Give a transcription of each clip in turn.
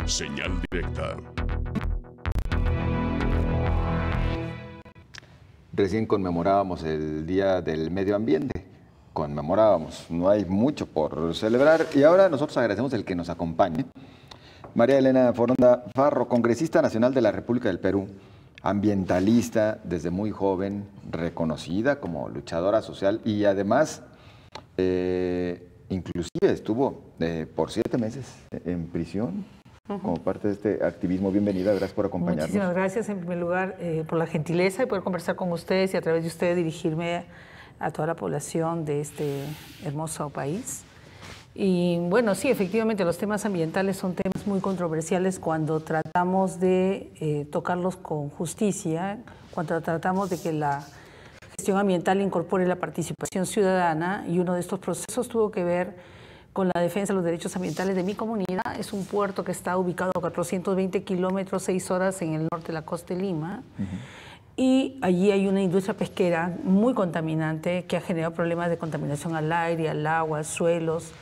Señal directa. Recién conmemorábamos el Día del Medio Ambiente. Conmemorábamos, no hay mucho por celebrar y ahora nosotros agradecemos el que nos acompañe. María Elena Foronda Farro, congresista nacional de la República del Perú, ambientalista desde muy joven, reconocida como luchadora social y además inclusive estuvo por 7 meses en prisión como parte de este activismo. Bienvenida, gracias por acompañarnos. Muchísimas gracias en primer lugar por la gentileza de poder conversar con ustedes y a través de ustedes dirigirme a toda la población de este hermoso país. Y bueno, sí, efectivamente los temas ambientales son temas muy controversiales cuando tratamos de tocarlos con justicia, cuando tratamos de que la gestión ambiental incorpore la participación ciudadana, y uno de estos procesos tuvo que ver con la defensa de los derechos ambientales de mi comunidad. Es un puerto que está ubicado a 420 kilómetros, 6 horas en el norte de la costa de Lima. Y allí hay una industria pesquera muy contaminante que ha generado problemas de contaminación al aire, al agua, a suelos,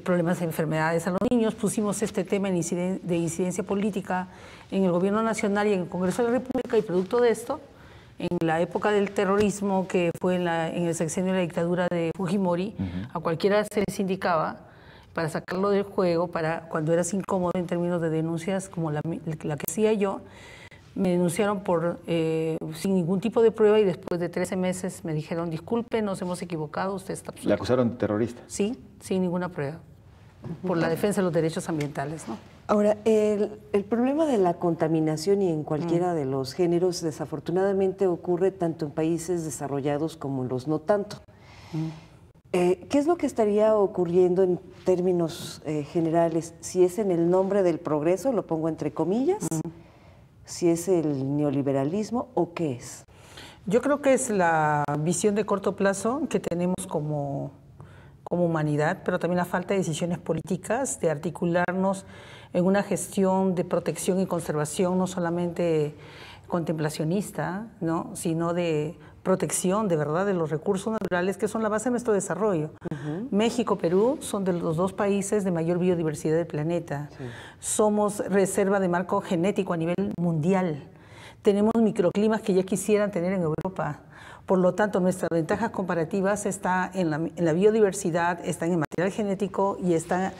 problemas de enfermedades a los niños. Pusimos este tema de incidencia política en el gobierno nacional y en el Congreso de la República, y producto de esto, en la época del terrorismo, que fue en el sexenio de la dictadura de Fujimori, a cualquiera se les indicaba para sacarlo del juego, para cuando eras incómodo en términos de denuncias como la que hacía yo. Me denunciaron sin ningún tipo de prueba y después de 13 meses me dijeron: disculpe, nos hemos equivocado, usted está absuelto. ¿Le acusaron de terrorista? Sí, sin ninguna prueba, por la defensa de los derechos ambientales, ¿no? Ahora, el problema de la contaminación y en cualquiera de los géneros desafortunadamente ocurre tanto en países desarrollados como en los no tanto. ¿Qué es lo que estaría ocurriendo en términos generales? Si es en el nombre del progreso, lo pongo entre comillas, si es el neoliberalismo o qué es. Yo creo que es la visión de corto plazo que tenemos como humanidad, pero también la falta de decisiones políticas, de articularnos en una gestión de protección y conservación no solamente contemplacionista, ¿no?, sino de protección de verdad de los recursos naturales que son la base de nuestro desarrollo. México, Perú son de los 2 países de mayor biodiversidad del planeta. Somos reserva de marco genético a nivel mundial. Tenemos microclimas que ya quisieran tener en Europa. Por lo tanto, nuestras ventajas comparativas están en la biodiversidad, están en el material genético y están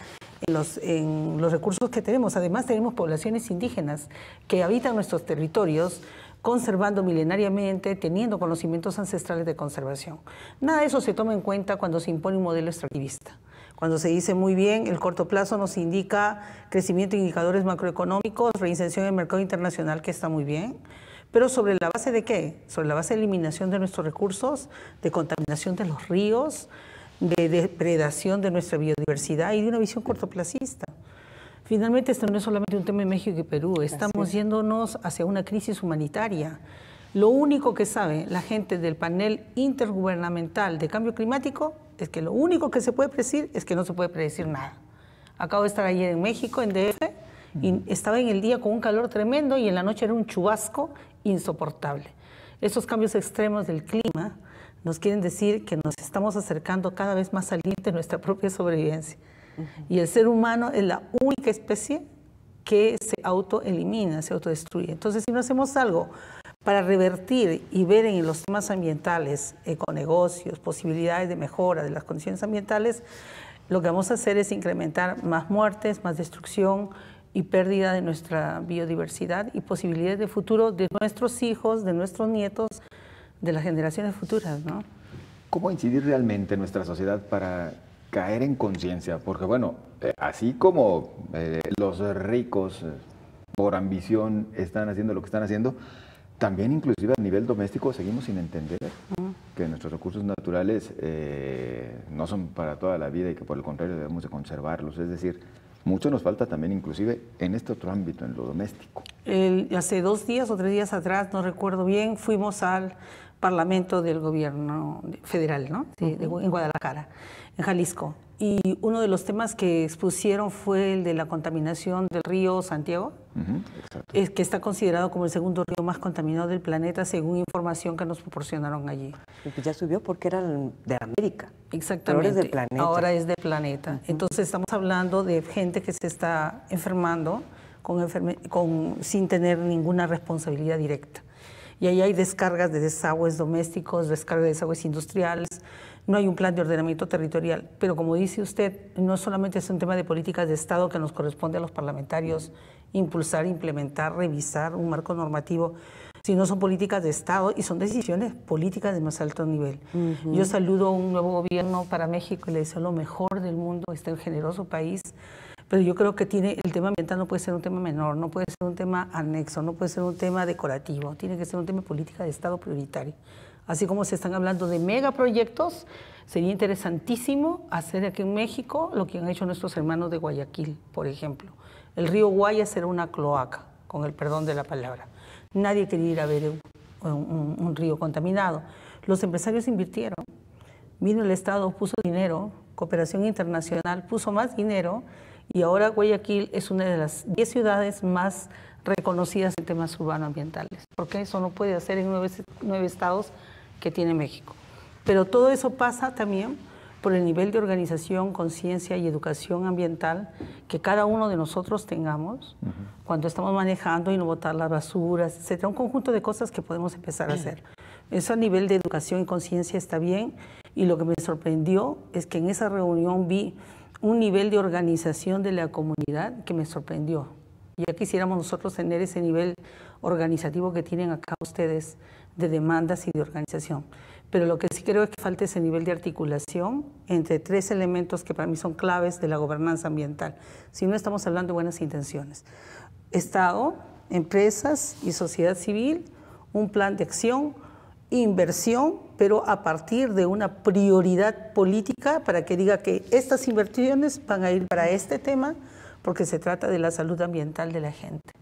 en los recursos que tenemos. Además, tenemos poblaciones indígenas que habitan nuestros territorios, conservando milenariamente, teniendo conocimientos ancestrales de conservación. Nada de eso se toma en cuenta cuando se impone un modelo extractivista. Cuando se dice muy bien, el corto plazo nos indica crecimiento de indicadores macroeconómicos, reinserción en el mercado internacional, que está muy bien, pero ¿sobre la base de qué? Sobre la base de eliminación de nuestros recursos, de contaminación de los ríos, de depredación de nuestra biodiversidad y de una visión cortoplacista. Finalmente, esto no es solamente un tema de México y Perú, estamos yéndonos hacia una crisis humanitaria. Lo único que sabe la gente del panel intergubernamental de cambio climático es que lo único que se puede predecir es que no se puede predecir nada. Acabo de estar ayer en México, en DF, y estaba en el día con un calor tremendo y en la noche era un chubasco insoportable. Estos cambios extremos del clima nos quieren decir que nos estamos acercando cada vez más al límite de nuestra propia sobrevivencia. Y el ser humano es la única especie que se autoelimina, se autodestruye. Entonces, si no hacemos algo para revertir y ver en los temas ambientales, econegocios, posibilidades de mejora de las condiciones ambientales, lo que vamos a hacer es incrementar más muertes, más destrucción y pérdida de nuestra biodiversidad y posibilidades de futuro de nuestros hijos, de nuestros nietos, de las generaciones futuras, ¿no? ¿Cómo incidir realmente en nuestra sociedad para caer en conciencia? Porque bueno, así como los ricos por ambición están haciendo lo que están haciendo, también inclusive a nivel doméstico seguimos sin entender que nuestros recursos naturales no son para toda la vida y que por el contrario debemos de conservarlos. Es decir, mucho nos falta también inclusive en este otro ámbito, en lo doméstico. Hace 2 días o 3 días atrás, no recuerdo bien, fuimos al Parlamento del Gobierno Federal, ¿no? En Guadalajara, en Jalisco. Y uno de los temas que expusieron fue el de la contaminación del río Santiago, que está considerado como el segundo río más contaminado del planeta, según información que nos proporcionaron allí. Pues ya subió porque era de América. Exactamente. Ahora es del planeta. Ahora es del planeta. Entonces estamos hablando de gente que se está enfermando sin tener ninguna responsabilidad directa. Y ahí hay descargas de desagües domésticos, descargas de desagües industriales, no hay un plan de ordenamiento territorial. Pero como dice usted, no solamente es un tema de políticas de Estado que nos corresponde a los parlamentarios impulsar, implementar, revisar un marco normativo, sino son políticas de Estado y son decisiones políticas de más alto nivel. Yo saludo un nuevo gobierno para México y le deseo lo mejor del mundo, este generoso país. Pero yo creo que el tema ambiental no puede ser un tema menor, no puede ser un tema anexo, no puede ser un tema decorativo, tiene que ser un tema de política de Estado prioritario. Así como se están hablando de megaproyectos, sería interesantísimo hacer aquí en México lo que han hecho nuestros hermanos de Guayaquil, por ejemplo. El río Guaya será una cloaca, con el perdón de la palabra. Nadie quería ir a ver un río contaminado. Los empresarios invirtieron, vino el Estado, puso dinero, cooperación internacional puso más dinero, y ahora Guayaquil es una de las 10 ciudades más reconocidas en temas urbano-ambientales, porque eso no puede hacer en 9 estados que tiene México. Pero todo eso pasa también por el nivel de organización, conciencia y educación ambiental que cada uno de nosotros tengamos cuando estamos manejando y no botar las basuras, etcétera. Un conjunto de cosas que podemos empezar a hacer. Eso a nivel de educación y conciencia está bien, y lo que me sorprendió es que en esa reunión vi un nivel de organización de la comunidad que me sorprendió. Ya quisiéramos nosotros tener ese nivel organizativo que tienen acá ustedes de demandas y de organización. Pero lo que sí creo es que falta ese nivel de articulación entre 3 elementos que para mí son claves de la gobernanza ambiental. Si no estamos hablando de buenas intenciones. Estado, empresas y sociedad civil, un plan de acción, inversión, pero a partir de una prioridad política para que diga que estas inversiones van a ir para este tema, porque se trata de la salud ambiental de la gente.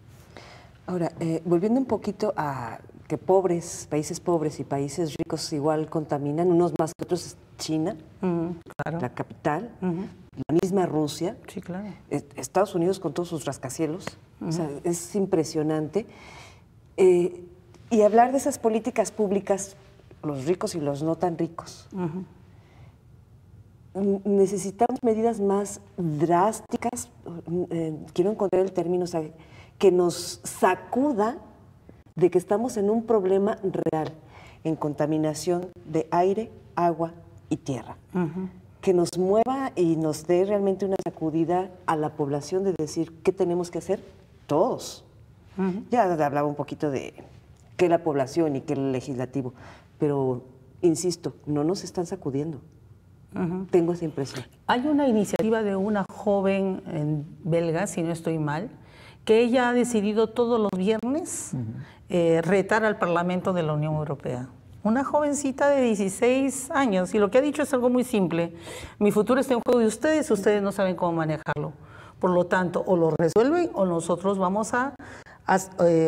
Ahora, volviendo un poquito a que países pobres y países ricos igual contaminan, unos más que otros, China, claro. La capital, la misma Rusia, sí, claro. Estados Unidos con todos sus rascacielos, o sea, es impresionante. Y hablar de esas políticas públicas, los ricos y los no tan ricos. Necesitamos medidas más drásticas, quiero encontrar el término, o sea, que nos sacuda de que estamos en un problema real, en contaminación de aire, agua y tierra. Que nos mueva y nos dé realmente una sacudida a la población de decir, ¿qué tenemos que hacer? Todos. Ya hablaba un poquito de qué la población y qué el legislativo, pero, insisto, no nos están sacudiendo. Tengo esa impresión. Hay una iniciativa de una joven belga, si no estoy mal, que ella ha decidido todos los viernes retar al Parlamento de la Unión Europea. Una jovencita de 16 años, y lo que ha dicho es algo muy simple. Mi futuro está en juego de ustedes, ustedes no saben cómo manejarlo. Por lo tanto, o lo resuelven o nosotros vamos a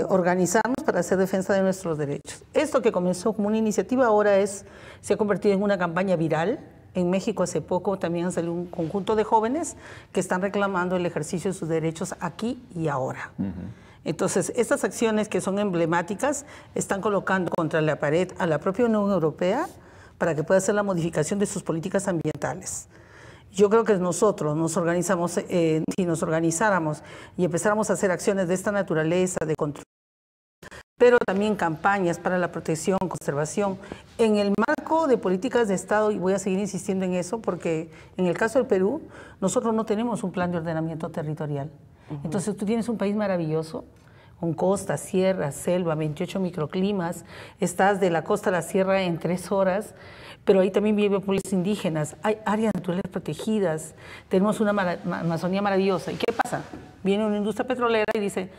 organizarnos para hacer defensa de nuestros derechos. Esto que comenzó como una iniciativa ahora se ha convertido en una campaña viral. En México hace poco también han salido un conjunto de jóvenes que están reclamando el ejercicio de sus derechos aquí y ahora. Entonces, estas acciones que son emblemáticas están colocando contra la pared a la propia Unión Europea para que pueda hacer la modificación de sus políticas ambientales. Yo creo que nosotros nos organizamos, si nos organizáramos y empezáramos a hacer acciones de esta naturaleza, de control, pero también campañas para la protección, conservación, en el marco de políticas de Estado, y voy a seguir insistiendo en eso, porque en el caso del Perú, nosotros no tenemos un plan de ordenamiento territorial. Entonces tú tienes un país maravilloso, con costa, sierra, selva, 28 microclimas, estás de la costa a la sierra en 3 horas, pero ahí también viven pueblos indígenas, hay áreas naturales protegidas, tenemos una Amazonía maravillosa. ¿Y qué pasa? Viene una industria petrolera y dice,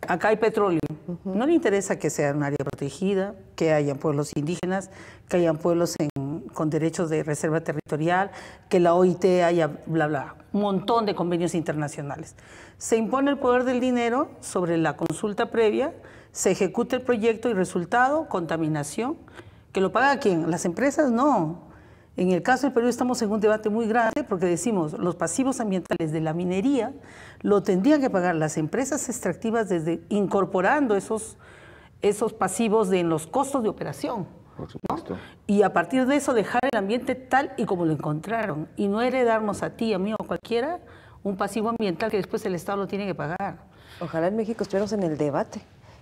acá hay petróleo. No le interesa que sea un área protegida, que hayan pueblos indígenas, que hayan pueblos con derechos de reserva territorial, que la OIT haya bla, bla, un montón de convenios internacionales. Se impone el poder del dinero sobre la consulta previa, se ejecuta el proyecto y resultado, contaminación. ¿Que lo paga quién? ¿Las empresas? No. En el caso del Perú estamos en un debate muy grande porque decimos los pasivos ambientales de la minería lo tendrían que pagar las empresas extractivas desde incorporando esos pasivos en los costos de operación. Por supuesto. ¿No? Y a partir de eso dejar el ambiente tal y como lo encontraron y no heredarnos a ti, a mí o a cualquiera un pasivo ambiental que después el Estado lo tiene que pagar. Ojalá en México estuviéramos en el debate,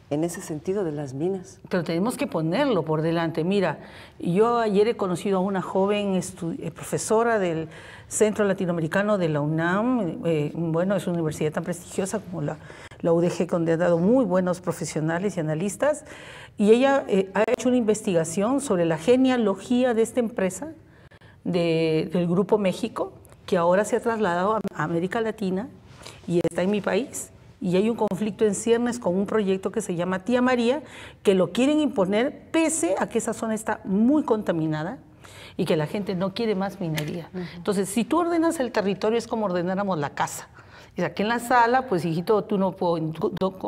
en ese sentido de las minas. Pero tenemos que ponerlo por delante. Mira, yo ayer he conocido a una joven profesora del Centro Latinoamericano de la UNAM. Bueno, es una universidad tan prestigiosa como la UDG, donde ha dado muy buenos profesionales y analistas. Y ella ha hecho una investigación sobre la genealogía de esta empresa, del Grupo México, que ahora se ha trasladado a América Latina y está en mi país. Y hay un conflicto en ciernes con un proyecto que se llama Tía María, que lo quieren imponer pese a que esa zona está muy contaminada y que la gente no quiere más minería. Entonces, si tú ordenas el territorio, es como ordenáramos la casa. Y aquí en la sala, pues hijito, tú no puedes,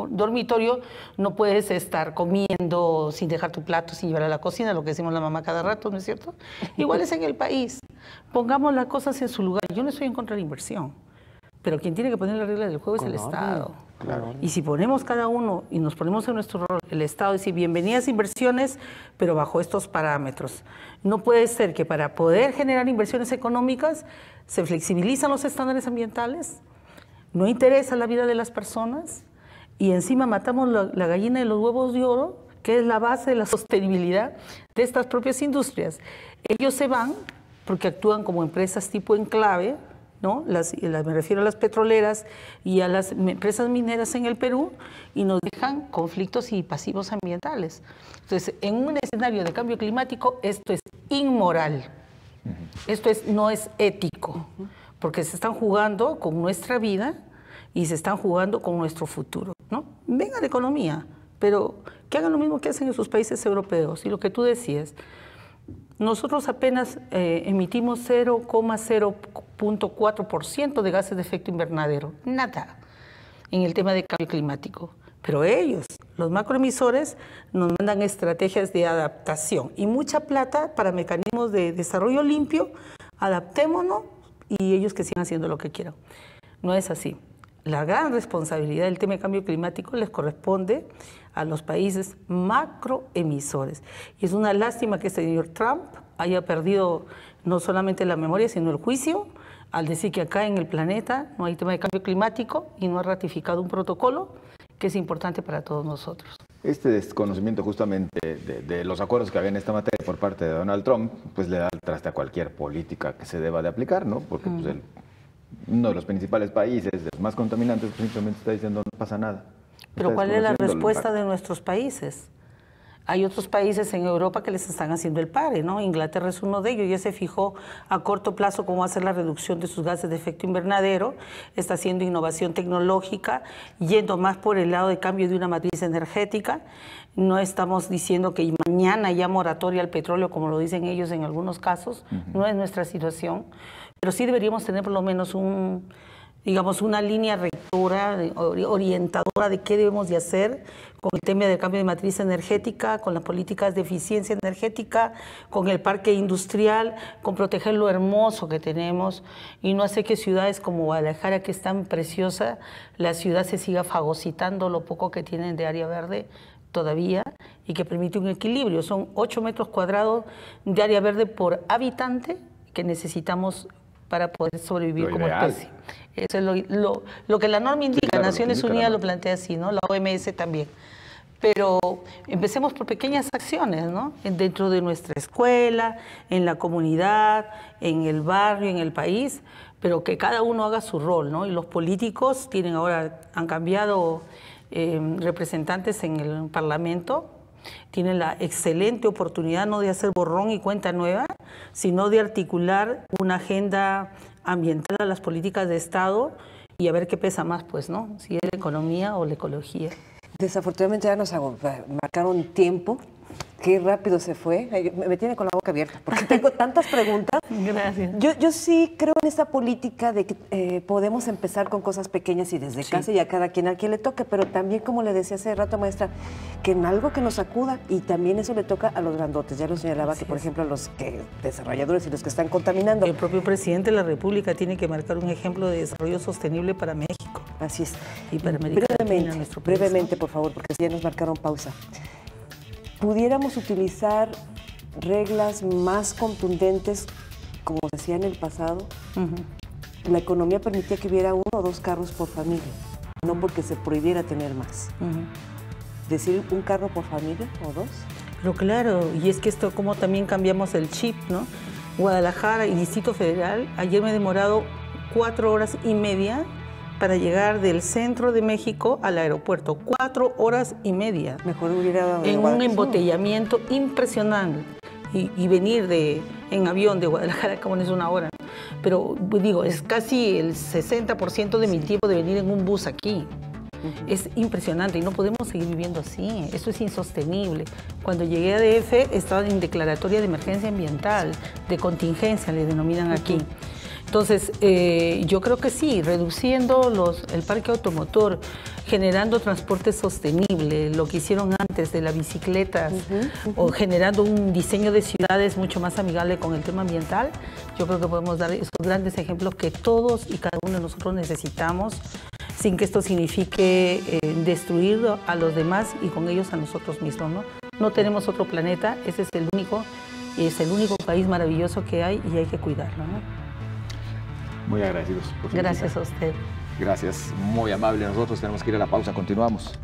dormitorio, no puedes estar comiendo sin dejar tu plato, sin llevar a la cocina, lo que decimos la mamá cada rato, ¿no es cierto? Igual es en el país. Pongamos las cosas en su lugar. Yo no estoy en contra de la inversión, pero quien tiene que poner las reglas del juego es el Estado. Claro. Y si ponemos cada uno y nos ponemos en nuestro rol, el Estado dice bienvenidas inversiones, pero bajo estos parámetros. No puede ser que para poder generar inversiones económicas se flexibilizan los estándares ambientales, no interesa la vida de las personas y encima matamos la gallina de los huevos de oro, que es la base de la sostenibilidad de estas propias industrias. Ellos se van porque actúan como empresas tipo enclave, ¿no? Me refiero a las petroleras y a las empresas mineras en el Perú, y nos dejan conflictos y pasivos ambientales. Entonces, en un escenario de cambio climático, esto es inmoral, esto no es ético, porque se están jugando con nuestra vida y se están jugando con nuestro futuro, ¿no? Venga la economía, pero que hagan lo mismo que hacen en sus países europeos. Y lo que tú decías, nosotros apenas emitimos 0,0.4% de gases de efecto invernadero, nada, en el tema de cambio climático. Pero ellos, los macroemisores, nos mandan estrategias de adaptación y mucha plata para mecanismos de desarrollo limpio. Adaptémonos y ellos que sigan haciendo lo que quieran. No es así. La gran responsabilidad del tema de cambio climático les corresponde a los países macroemisores. Y es una lástima que este señor Trump haya perdido no solamente la memoria, sino el juicio, al decir que acá en el planeta no hay tema de cambio climático y no ha ratificado un protocolo que es importante para todos nosotros. Este desconocimiento justamente de los acuerdos que había en esta materia por parte de Donald Trump, pues le da el traste a cualquier política que se deba de aplicar, ¿no? Porque pues, uno de los principales países, de los más contaminantes, pues, simplemente está diciendo no pasa nada. Pero ¿cuál es la respuesta de nuestros países? Hay otros países en Europa que les están haciendo el pare, ¿no? Inglaterra es uno de ellos, ya se fijó a corto plazo cómo hacer la reducción de sus gases de efecto invernadero, está haciendo innovación tecnológica, yendo más por el lado de cambio de una matriz energética. No estamos diciendo que mañana ya moratoria al petróleo, como lo dicen ellos en algunos casos, no es nuestra situación, pero sí deberíamos tener por lo menos una línea rectora, orientadora de qué debemos de hacer con el tema del cambio de matriz energética, con las políticas de eficiencia energética, con el parque industrial, con proteger lo hermoso que tenemos y no hacer que ciudades como Guadalajara, que es tan preciosa, la ciudad se siga fagocitando lo poco que tienen de área verde todavía y que permite un equilibrio. Son 8 metros cuadrados de área verde por habitante que necesitamos para poder sobrevivir como especie. Eso es lo que la norma indica. Sí, claro, Naciones Unidas lo plantea así, ¿no? La OMS también. Pero empecemos por pequeñas acciones, ¿no? Dentro de nuestra escuela, en la comunidad, en el barrio, en el país, pero que cada uno haga su rol, ¿no? Y los políticos han cambiado representantes en el Parlamento, tienen la excelente oportunidad no de hacer borrón y cuenta nueva, sino de articular una agenda ambiental a las políticas de Estado y a ver qué pesa más, pues, ¿no? Si es la economía o la ecología. Desafortunadamente ya nos marcaron tiempo. Qué rápido se fue. Me tiene con la boca abierta porque tengo tantas preguntas. Gracias. Yo sí creo en esta política de que podemos empezar con cosas pequeñas y desde casa y a cada quien le toque, pero también, como le decía hace rato, maestra, que en algo que nos acuda y también eso le toca a los grandotes. Ya lo señalaba que, por ejemplo, a los desarrolladores y los que están contaminando. El propio presidente de la República tiene que marcar un ejemplo de desarrollo sostenible para México. Así es. Y para América Latina, nuestro país, brevemente, por favor, porque ya nos marcaron pausa. ¿Pudiéramos utilizar reglas más contundentes como se hacía en el pasado? La economía permitía que hubiera 1 o 2 carros por familia. no porque se prohibiera tener más. Decir un carro por familia o dos. Pero claro, y es que esto como también cambiamos el chip, ¿no? Guadalajara y Distrito Federal, ayer me he demorado 4 horas y media para llegar del centro de México al aeropuerto. 4 horas y media. Mejor hubiera dado en un embotellamiento impresionante. Y venir en avión de Guadalajara, como no es 1 hora. Pero digo, es casi el 60% de mi tiempo de venir en un bus aquí. Es impresionante y no podemos seguir viviendo así. Esto es insostenible. Cuando llegué a DF estaba en declaratoria de emergencia ambiental, de contingencia le denominan aquí. Entonces, yo creo que sí, reduciendo el parque automotor, generando transporte sostenible, lo que hicieron antes de las bicicletas, o generando un diseño de ciudades mucho más amigable con el tema ambiental, yo creo que podemos dar esos grandes ejemplos que todos y cada uno de nosotros necesitamos, sin que esto signifique destruir a los demás y con ellos a nosotros mismos, ¿no? No tenemos otro planeta, ese es el único, y es el único país maravilloso que hay y hay que cuidarlo, ¿no? Muy agradecidos por su Gracias visita. a usted. Gracias, muy amable. Nosotros tenemos que ir a la pausa, continuamos.